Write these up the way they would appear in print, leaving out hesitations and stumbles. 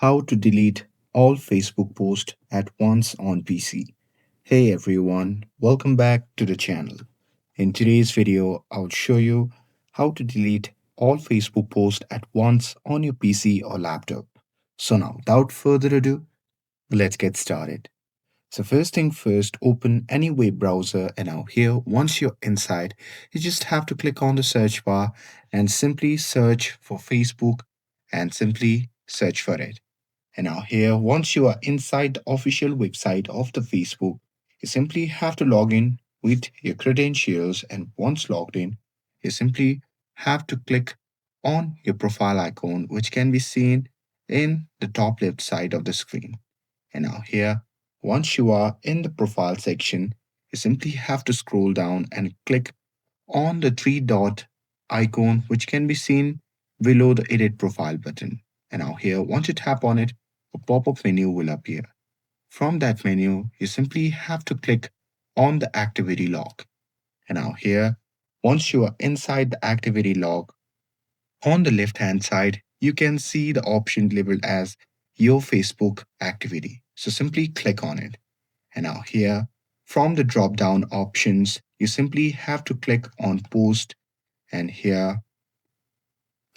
How to delete all Facebook posts at once on PC. Hey everyone, welcome back to the channel. In today's video, I'll show you how to delete all Facebook posts at once on your PC or laptop. So now, without further ado, let's get started. So first thing first, open any web browser and now here, once you're inside, you just have to click on the search bar and simply search for Facebook and simply search for it. And now here, once you are inside the official website of the Facebook, you simply have to log in with your credentials. And once logged in, you simply have to click on your profile icon, which can be seen in the top left side of the screen. And now here, once you are in the profile section, you simply have to scroll down and click on the three dot icon, which can be seen below the edit profile button. And now here, once you tap on it, a pop-up menu will appear. From that menu, you simply have to click on the activity log. And now here, once you are inside the activity log, on the left-hand side, you can see the option labeled as your Facebook activity. So simply click on it. And now here, from the drop-down options, you simply have to click on post. And here,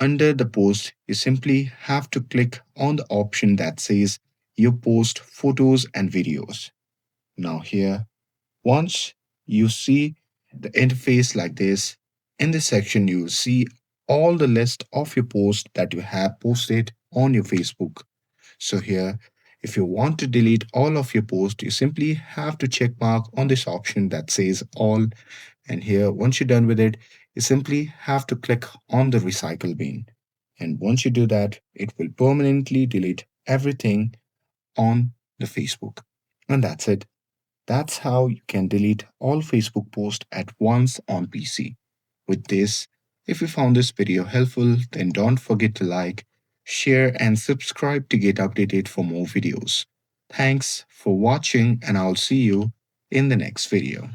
under the post, you simply have to click on the option that says you post photos and videos. Now here, once you see the interface like this, in this section you will see all the list of your posts that you have posted on your Facebook. So here, if you want to delete all of your posts, you simply have to check mark on this option that says all. And here, once you're done with it, you simply have to click on the recycle bin. And once you do that, it will permanently delete everything on the Facebook. And that's it. That's how you can delete all Facebook posts at once on PC. With this, if you found this video helpful, then don't forget to like, share, and subscribe to get updated for more videos. Thanks for watching, and I'll see you in the next video.